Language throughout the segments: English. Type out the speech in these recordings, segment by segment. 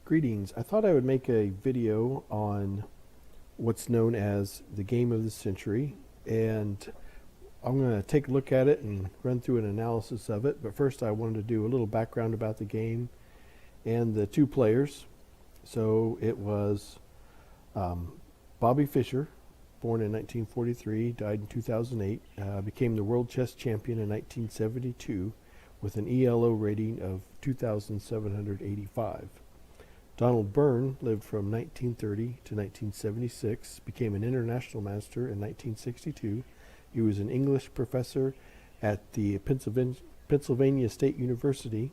Greetings. I thought I would make a video on what's known as the game of the century, and I'm going to take a look at it and run through an analysis of it. But first I wanted to do a little background about the game and the two players. So it was Bobby Fischer, born in 1943, died in 2008, became the world chess champion in 1972 with an ELO rating of 2,785. Donald Byrne lived from 1930 to 1976, became an international master in 1962. He was an English professor at the Pennsylvania State University,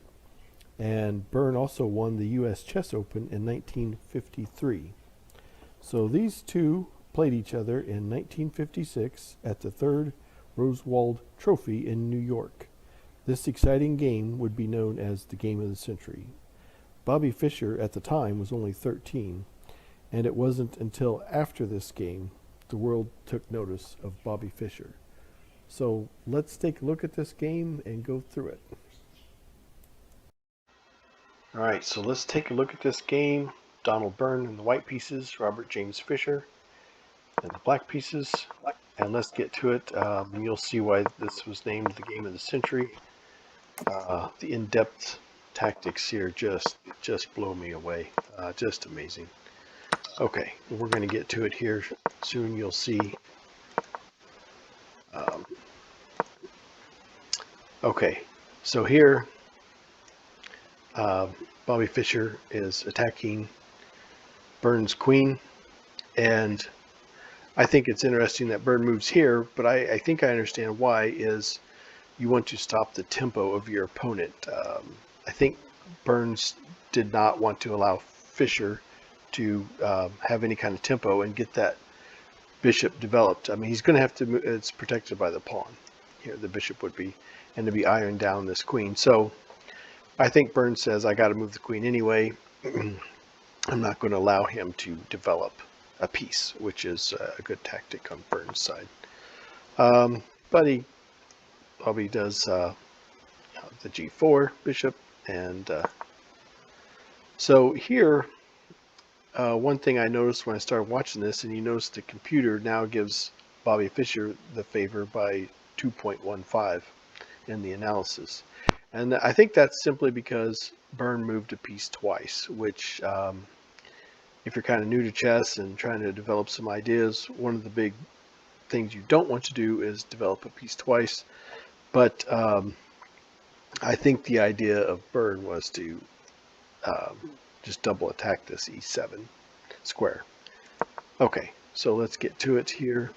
and Byrne also won the U.S. Chess Open in 1953. So these two played each other in 1956 at the third Rosenwald Trophy in New York. This exciting game would be known as the game of the century. Bobby Fischer at the time was only 13, and it wasn't until after this game the world took notice of Bobby Fischer. So let's take a look at this game and go through it. Alright, so let's take a look at this game. Donald Byrne in the white pieces, Robert James Fischer in the black pieces, and let's get to it. You'll see why this was named the game of the century. The in-depth tactics here just blow me away. Just amazing. Okay, we're going to get to it here soon. You'll see. Okay, so here Bobby Fischer is attacking Byrne's queen, and I think it's interesting that Byrne moves here, but I think I understand why. Is you want to stop the tempo of your opponent. I think Burns did not want to allow Fischer to have any kind of tempo and get that bishop developed. I mean, he's going to have to, it's protected by the pawn. Here, the bishop would be, and to be ironed down this queen. So I think Burns says, I got to move the queen anyway. I'm not going to allow him to develop a piece, which is a good tactic on Burns' side. But Bobby does the g4 bishop. And so here, one thing I noticed when I started watching this, and you notice the computer now gives Bobby Fischer the favor by 2.15 in the analysis. And I think that's simply because Byrne moved a piece twice, which if you're kind of new to chess and trying to develop some ideas, one of the big things you don't want to do is develop a piece twice. But I think the idea of Byrne was to just double attack this e7 square. Okay, so let's get to it here.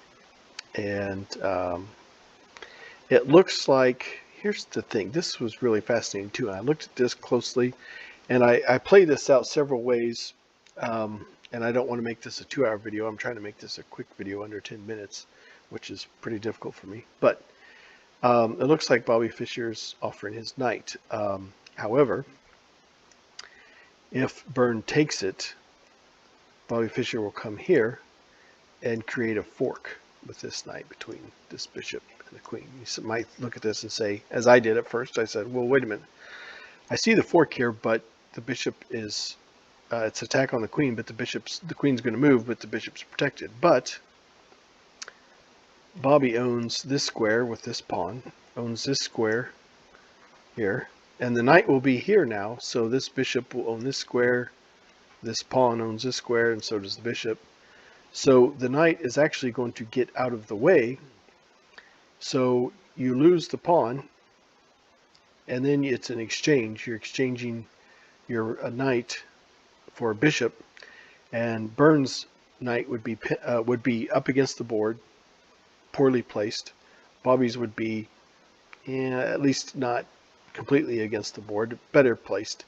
And it looks like, here's the thing, this was really fascinating too. And I looked at this closely, and I played this out several ways. And I don't want to make this a 2-hour video. I'm trying to make this a quick video under 10 minutes, which is pretty difficult for me. But it looks like Bobby Fischer's offering his knight. However, if Byrne takes it, Bobby Fischer will come here and create a fork with this knight between this bishop and the queen. You might look at this and say, as I did at first, I said, well, wait a minute. I see the fork here, but the bishop is, it's attack on the queen, but the queen's going to move, but the bishop's protected. But Bobby owns this square with this pawn, owns this square here, and the knight will be here now, so this bishop will own this square, this pawn owns this square, and so does the bishop. So the knight is actually going to get out of the way, so you lose the pawn, and then it's an exchange. You're exchanging your knight for a bishop, and Byrne's knight would be up against the board, poorly placed. Bobby's would be at least not completely against the board, better placed,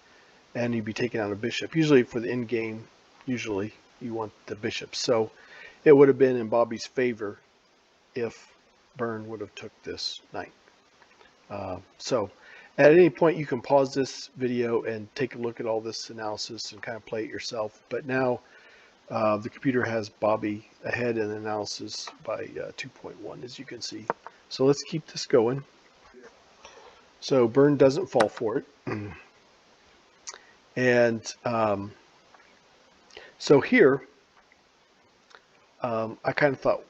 and you'd be taking out a bishop. Usually for the end game, usually you want the bishop. So it would have been in Bobby's favor if Byrne would have took this knight. So at any point you can pause this video and take a look at all this analysis and kind of play it yourself. But now the computer has Bobby ahead in analysis by 2.1, as you can see. So let's keep this going. So Byrne doesn't fall for it. And So here, I kind of thought,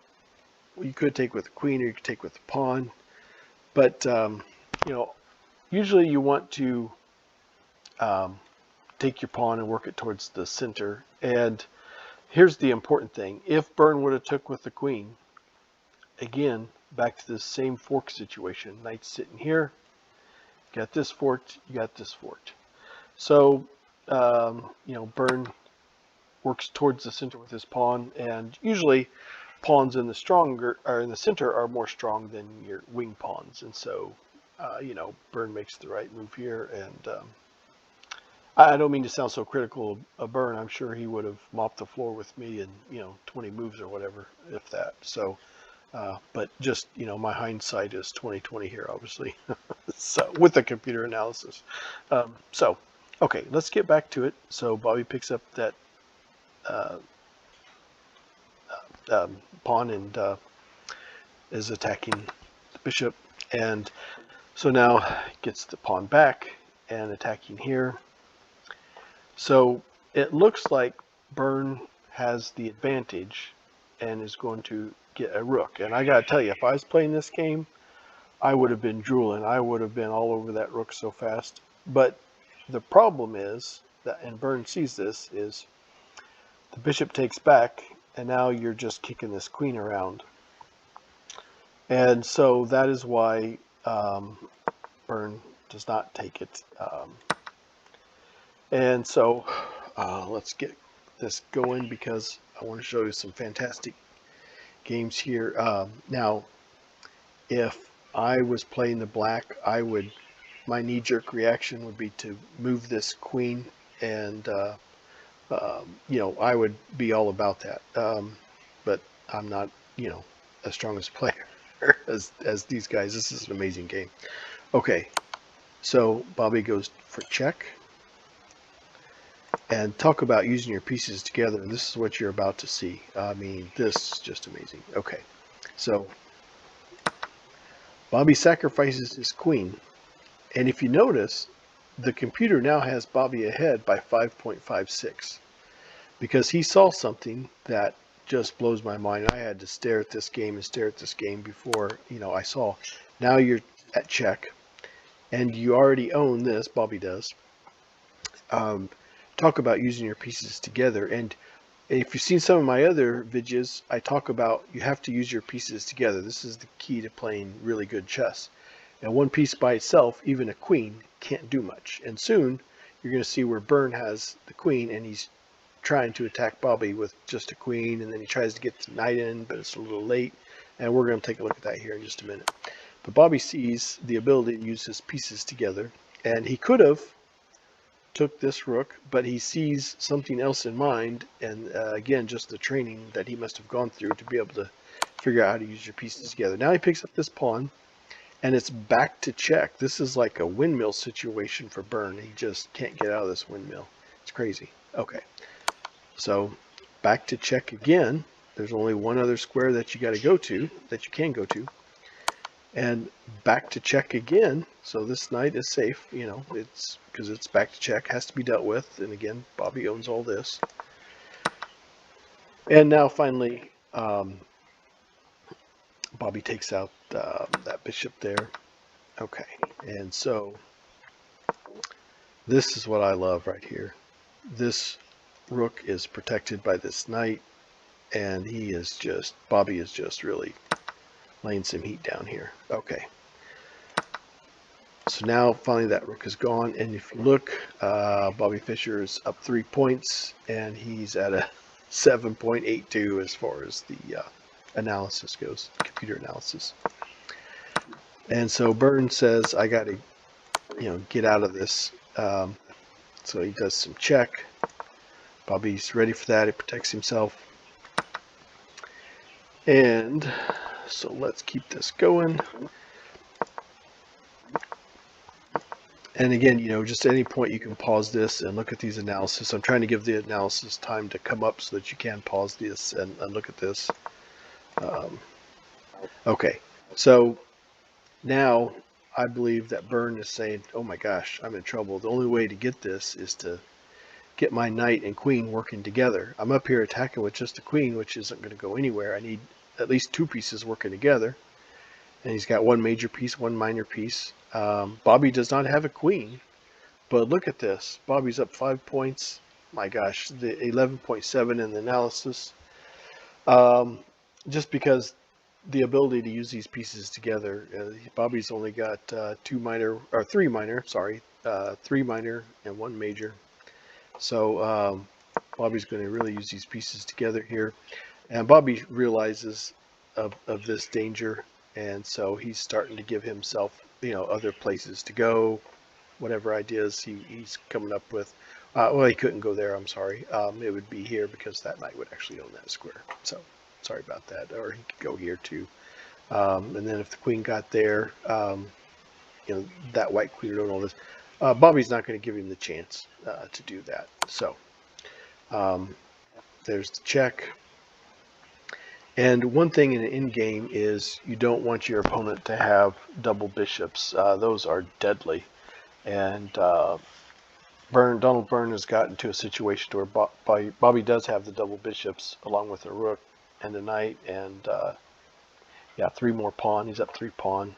well, you could take with the queen or you could take with the pawn, but you know, usually you want to take your pawn and work it towards the center. And here's the important thing: if Byrne would have took with the queen, again, back to this same fork situation. Knight's sitting here. You got this forked. You got this forked. So you know, Byrne works towards the center with his pawn, and usually pawns in the stronger or in the center are more strong than your wing pawns, and so you know, Byrne makes the right move here. And I don't mean to sound so critical of Byrne. I'm sure he would have mopped the floor with me in, you know, 20 moves or whatever, if that. So, but just, you know, my hindsight is 20/20 here, obviously. So with the computer analysis. So, okay, let's get back to it. So Bobby picks up that pawn and is attacking the bishop, and so now gets the pawn back and attacking here. So it looks like Byrne has the advantage and is going to get a rook. And I gotta tell you, if I was playing this game, I would have been drooling. I would have been all over that rook so fast. But the problem is that, and Byrne sees this, is the bishop takes back, and now you're just kicking this queen around. And so that is why Byrne does not take it. And so let's get this going, because I want to show you some fantastic games here. Now, if I was playing the black, my knee-jerk reaction would be to move this queen, and you know, I would be all about that. But I'm not, you know, as strong as player as these guys. This is an amazing game. Okay, so Bobby goes for check. And talk about using your pieces together. This is what you're about to see. I mean, this is just amazing. Okay, so Bobby sacrifices his queen. And if you notice, the computer now has Bobby ahead by 5.56, because he saw something that just blows my mind. I had to stare at this game and stare at this game before, you know, I saw. Now you're at check, and you already own this. Bobby does. Talk about using your pieces together. And if you've seen some of my other videos, I talk about you have to use your pieces together. This is the key to playing really good chess. And one piece by itself, even a queen, can't do much. And soon you're going to see where Byrne has the queen, and he's trying to attack Bobby with just a queen, and then he tries to get the knight in, but it's a little late. And we're going to take a look at that here in just a minute. But Bobby sees the ability to use his pieces together, and he could have took this rook, but he sees something else in mind, and again, just the training that he must have gone through to be able to figure out how to use your pieces together. Now he picks up this pawn, and it's back to check. This is like a windmill situation for Byrne. He just can't get out of this windmill. It's crazy. Okay, so back to check again. There's only one other square that you got to go to, that you can go to. And back to check again. So this knight is safe, you know, it's because it's back to check, has to be dealt with. And again, Bobby owns all this. And now finally, Bobby takes out that bishop there. Okay, and so this is what I love right here. This rook is protected by this knight, and Bobby is just really laying some heat down here. Okay. So now finally that rook is gone, and if you look, Bobby Fischer is up 3 points, and he's at a 7.82 as far as the analysis goes, computer analysis. And so Byrne says, I got to, you know, get out of this. So he does some check. Bobby's ready for that. He protects himself. And so let's keep this going. And again, you know, just at any point you can pause this and look at these analysis. I'm trying to give the analysis time to come up so that you can pause this and look at this. Okay, so now I believe that Byrne is saying, oh my gosh, I'm in trouble. The only way to get this is to get my knight and queen working together. I'm up here attacking with just the queen, which isn't going to go anywhere. I need at least 2 pieces working together. And he's got 1 major piece, 1 minor piece. Bobby does not have a queen, but look at this. Bobby's up 5 points. My gosh, the 11.7 in the analysis. Just because the ability to use these pieces together. Bobby's only got 3 minor, and 1 major. So Bobby's going to really use these pieces together here. And Bobby realizes of this danger, and so he's starting to give himself, other places to go, whatever ideas he's coming up with. Well, he couldn't go there, I'm sorry. It would be here because that knight would actually own that square. So sorry about that. Or he could go here too. And then if the queen got there, that white queen would own all this. Bobby's not going to give him the chance to do that. So there's the check. And one thing in an in-game is you don't want your opponent to have double bishops. Those are deadly. And Donald Byrne has gotten to a situation where Bobby does have the double bishops along with a rook and a knight, and 3 more pawn. He's up 3 pawn.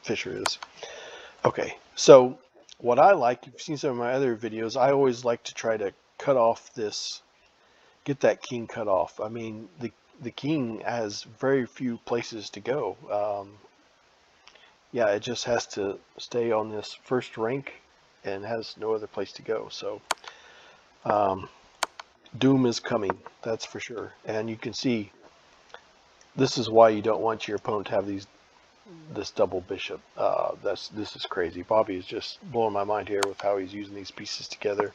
Fischer is. Okay, so what I like, you've seen some of my other videos, I always like to try to cut off this, get that king cut off. I mean, the king has very few places to go. It just has to stay on this first rank and has no other place to go. So doom is coming, that's for sure. And you can see this is why you don't want your opponent to have this double bishop. This is crazy. Bobby is just blowing my mind here with how he's using these pieces together.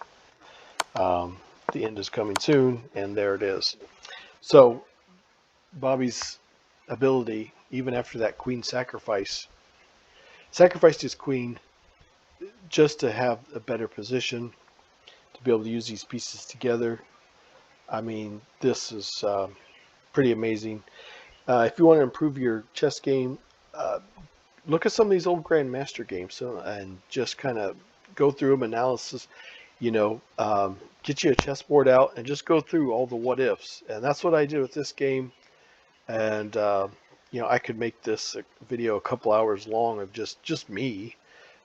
The end is coming soon, and there it is. So Bobby's ability, even after that queen sacrificed his queen just to have a better position, to be able to use these pieces together. I mean, this is pretty amazing. If you want to improve your chess game, look at some of these old Grandmaster games and just kind of go through them, analysis, get you a chessboard out and just go through all the what ifs. And that's what I did with this game. And, I could make this video a couple hours long of just me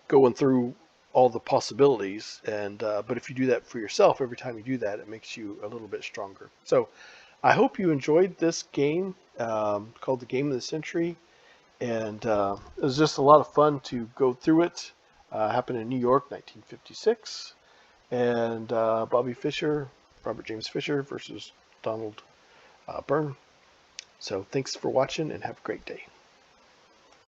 going through all the possibilities. And but if you do that for yourself, every time you do that, it makes you a little bit stronger. So I hope you enjoyed this game called the Game of the Century. And it was just a lot of fun to go through it. Happened in New York, 1956. And Bobby Fischer, Robert James Fischer versus Donald Byrne. So thanks for watching and have a great day.